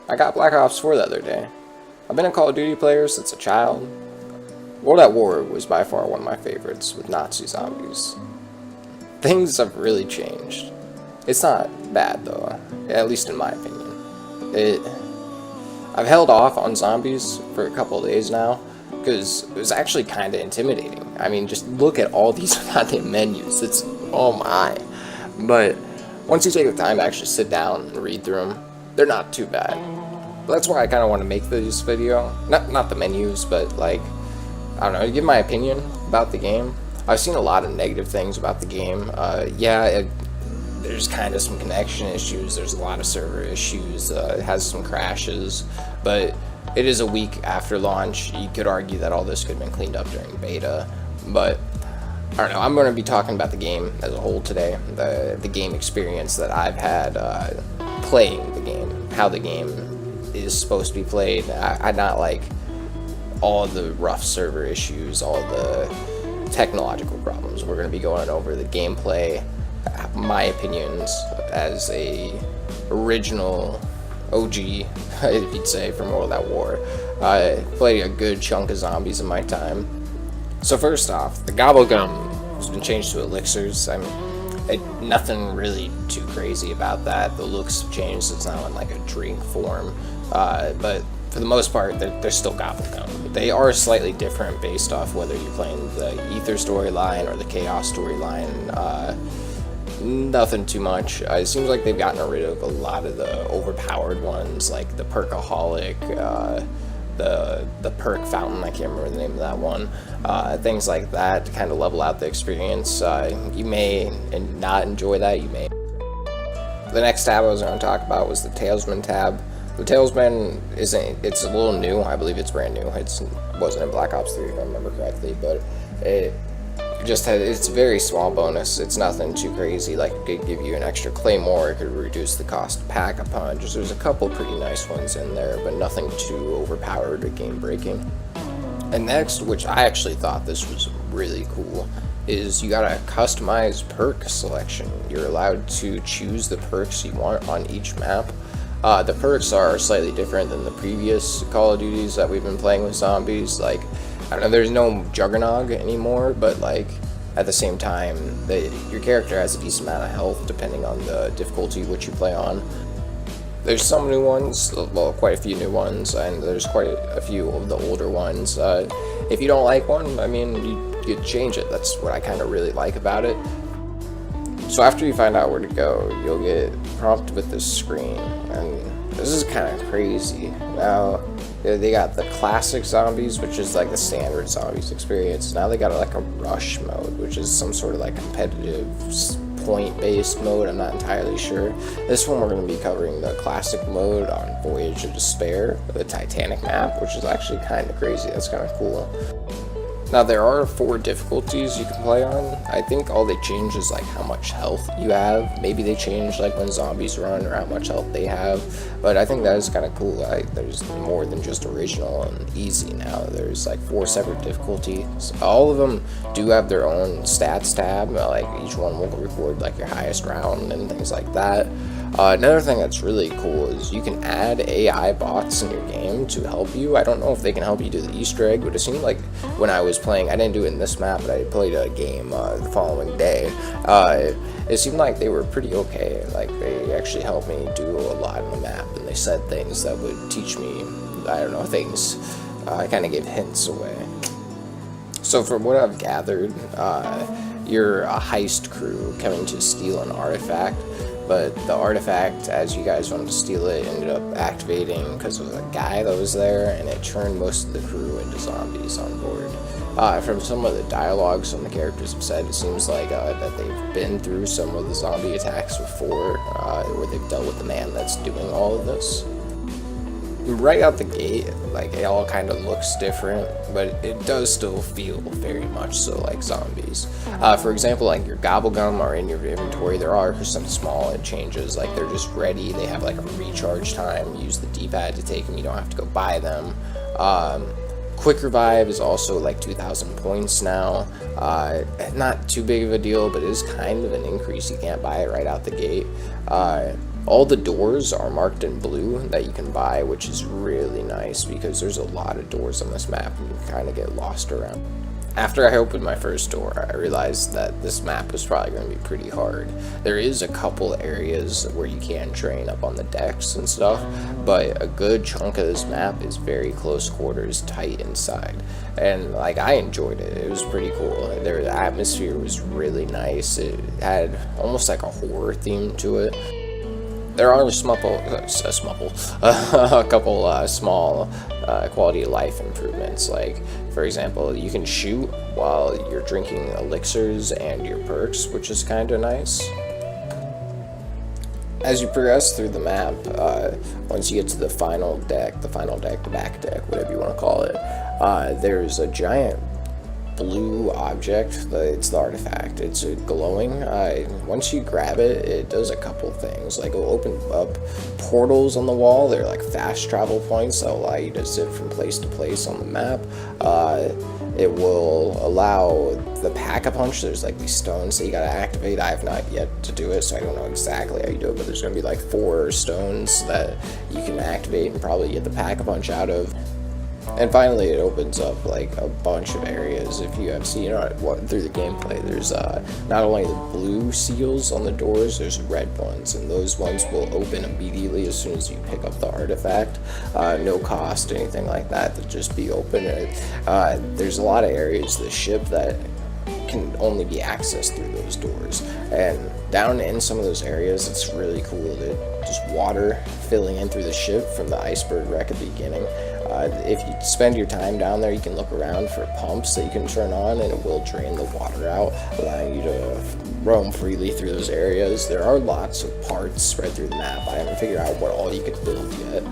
I got Black Ops 4 the other day. I've been a Call of Duty player since a child. World at War was by far one of my favorites, with Nazi zombies. Things have really changed. It's not bad though, at least in my opinion. I've held off on zombies for a couple of days now, because it was actually kind of intimidating. I mean, just look at all these goddamn menus, it's, oh my. But once you take the time to actually sit down and read through them, they're not too bad. That's why I kind of want to make this video. Not the menus, but like, I don't know, to give my opinion about the game. I've seen a lot of negative things about the game. There's kind of some connection issues, there's a lot of server issues, it has some crashes, but it is a week after launch. You could argue that all this could have been cleaned up during beta, but I don't know. I'm going to be talking about the game as a whole today, the game experience that I've had playing the game, how the game is supposed to be played. I not like all the rough server issues, all the technological problems. We're going to be going over the gameplay, my opinions as a original OG, if you'd say, from World at War. I played a good chunk of zombies in my time. So first off, the Gobblegum has been changed to elixirs. I mean, nothing really too crazy about that. The looks have changed, it's now in like a drink form. But for the most part, they're still Gobblegum. They are slightly different based off whether you're playing the Ether storyline or the Chaos storyline. Nothing too much. It seems like they've gotten rid of a lot of the overpowered ones, like the Perkaholic, the perk fountain, I can't remember the name of that one, things like that to kind of level out the experience. You may not enjoy that, you may. The next tab I was going to talk about was the Talesman tab. The Talesman it's a little new, I believe it's brand new. It wasn't in Black Ops 3 if I remember correctly, but it's a very small bonus. It's nothing too crazy, like it could give you an extra claymore, it could reduce the cost to pack a punch. There's a couple pretty nice ones in there, but nothing too overpowered or game breaking. And next, which I actually thought this was really cool, is you got a customized perk selection. You're allowed to choose the perks you want on each map. The perks are slightly different than the previous Call of Duties that we've been playing with zombies. Like, I don't know, there's no Juggernog anymore, but like at the same time, your character has a decent amount of health depending on the difficulty which you play on. There's some new ones, well, quite a few new ones, and there's quite a few of the older ones. If you don't like one, I mean, you change it. That's what I kind of really like about it. So after you find out where to go, you'll get prompted with this screen, and this is kind of crazy. Now, they got the classic zombies, which is like the standard zombies experience. Now they got like a rush mode, which is some sort of like competitive point-based mode. I'm not entirely sure. This one we're going to be covering the classic mode on Voyage of Despair, the Titanic map, which is actually kind of crazy. That's kind of cool. Now there are 4 difficulties you can play on. I think all they change is like how much health you have. Maybe they change like when zombies run or how much health they have. But I think that is kind of cool. There's more than just original and easy now. There's like 4 separate difficulties. All of them do have their own stats tab. Like each one will record like your highest round and things like that. Another thing that's really cool is you can add AI bots in your game to help you. I don't know if they can help you do the Easter egg, but it seemed like when I was playing, I didn't do it in this map, but I played a game the following day. It seemed like they were pretty okay. Like they actually helped me do a lot of the map, and they said things that would teach me, I don't know, things. I kind of gave hints away. So from what I've gathered, you're a heist crew coming to steal an artifact. But the artifact, as you guys wanted to steal it, ended up activating because of a guy that was there, and it turned most of the crew into zombies on board. From some of the dialogue some of the characters have said, it seems like that they've been through some of the zombie attacks before, where they've dealt with the man that's doing all of this. Right out the gate, like, it all kind of looks different, but it does still feel very much so like zombies. For example, like your Gobblegum are in your inventory. There are some small changes, like they're just ready. They have like a recharge time. Use the D-pad to take them. You don't have to go buy them. Quick Revive is also like 2,000 points now. Not too big of a deal, but it is kind of an increase. You can't buy it right out the gate. All the doors are marked in blue that you can buy, which is really nice because there's a lot of doors on this map and you kind of get lost around. After I opened my first door, I realized that this map was probably going to be pretty hard. There is a couple areas where you can train up on the decks and stuff, but a good chunk of this map is very close quarters, tight inside. And like, I enjoyed it. It was pretty cool. The atmosphere was really nice. It had almost like a horror theme to it. There are a couple small quality of life improvements. Like, for example, you can shoot while you're drinking elixirs and your perks, which is kind of nice. As you progress through the map, once you get to the final deck, the back deck, whatever you want to call it, there's a giant blue object. It's the artifact. It's glowing. Once you grab it, it does a couple things. Like, it'll open up portals on the wall. They're like fast travel points that allow you to zip from place to place on the map. It will allow the pack-a-punch. There's like these stones that you gotta activate. I have not yet to do it, so I don't know exactly how you do it, but there's gonna be like 4 stones that you can activate and probably get the pack-a-punch out of. And finally, it opens up like a bunch of areas. If you have seen it through the gameplay, there's not only the blue seals on the doors, there's red ones, and those ones will open immediately as soon as you pick up the artifact. No cost, anything like that, they'll just be open. There's a lot of areas of the ship that can only be accessed through those doors, and down in some of those areas, it's really cool to just water filling in through the ship from the iceberg wreck at the beginning. If you spend your time down there, you can look around for pumps that you can turn on, and it will drain the water out, allowing you to roam freely through those areas. There are lots of parts spread through the map. I haven't figured out what all you could build yet.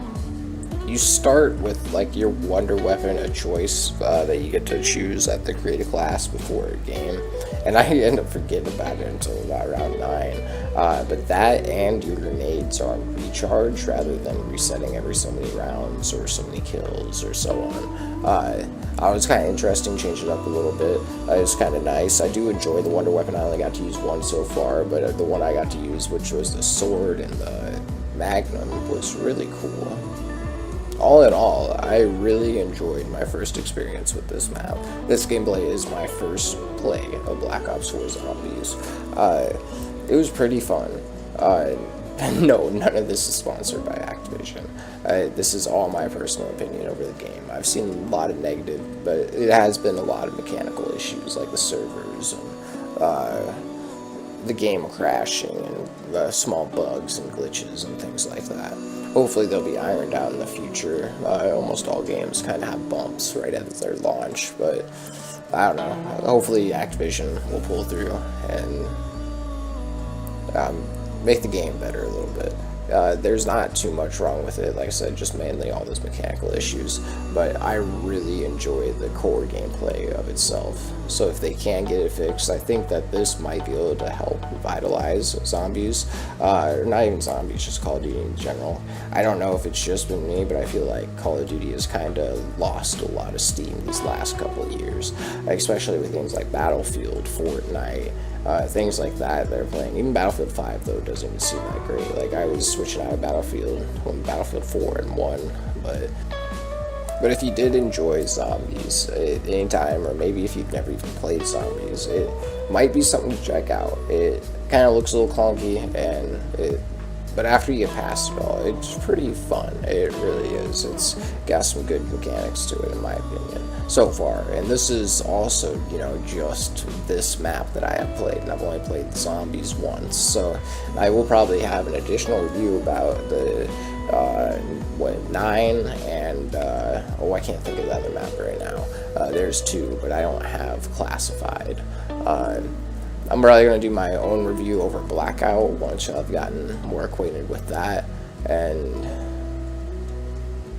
You start with like your wonder weapon, a choice that you get to choose at the create a class before a game, and I end up forgetting about it until about round 9. But that and your grenades are on recharge rather than resetting every so many rounds or so many kills or so on. I was kind of interested in changing it up a little bit. It's kind of nice. I do enjoy the wonder weapon. I only got to use one so far, but the one I got to use, which was the sword and the magnum, was really cool. All in all, I really enjoyed my first experience with this map. This gameplay is my first play of Black Ops 4 Zombies. It was pretty fun. No, none of this is sponsored by Activision. This is all my personal opinion over the game. I've seen a lot of negative, but it has been a lot of mechanical issues, like the servers and the game crashing and small bugs and glitches and things like that. Hopefully they'll be ironed out in the future. Almost all games kind of have bumps right at their launch, but I don't know. Hopefully Activision will pull through and make the game better a little bit. There's not too much wrong with it, like I said, just mainly all those mechanical issues, but I really enjoy the core gameplay of itself. So if they can get it fixed, I think that this might be able to help revitalize zombies, or not even zombies, just Call of Duty in general. I don't know if it's just been me, but I feel like Call of Duty has kind of lost a lot of steam these last couple of years, especially with things like Battlefield, Fortnite, things like that they're playing. Even Battlefield 5, though, doesn't even seem that great. Like, I was switching out of Battlefield when Battlefield 4 and 1, but if you did enjoy zombies at any time, or maybe if you've never even played zombies, it might be something to check out. It kind of looks a little clunky, but after you get past it all, it's pretty fun. It really is. It's got some good mechanics to it, in my opinion, so far. And this is also, just this map that I have played, and I've only played the zombies once. So I will probably have an additional review about the 9 and I can't think of the other map right now. There's 2, but I don't have classified. I'm probably going to do my own review over Blackout once I've gotten more acquainted with that. And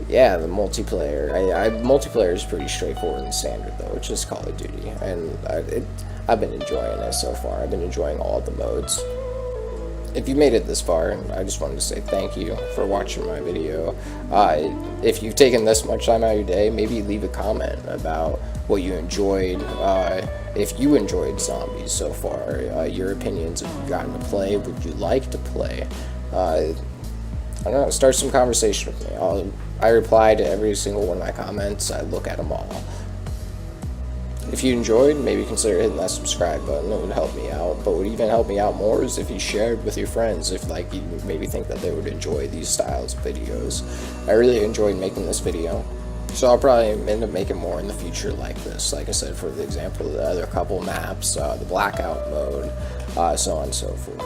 yeah, the multiplayer. Multiplayer is pretty straightforward and standard, though. It's just Call of Duty, and I've been enjoying it so far. I've been enjoying all the modes. If you made it this far, I just wanted to say thank you for watching my video. If you've taken this much time out of your day, maybe leave a comment about what you enjoyed. If you enjoyed zombies so far, your opinions, if you've gotten to play, would you like to play? I don't know, start some conversation with me. I reply to every single one of my comments. I look at them all. If you enjoyed, maybe consider hitting that subscribe button. It would help me out. But what would even help me out more is if you shared with your friends, if like you maybe think that they would enjoy these styles of videos. I really enjoyed making this video, so I'll probably end up making more in the future like this. Like I said, for the example, the other couple maps, the blackout mode, so on and so forth.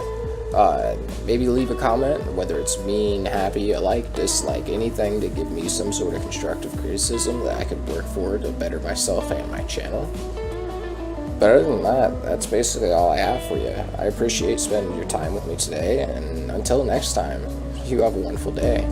Maybe leave a comment, whether it's mean, happy, a like, dislike, anything to give me some sort of constructive criticism that I could work for to better myself and my channel. But other than that, that's basically all I have for you. I appreciate spending your time with me today, and until next time, you have a wonderful day.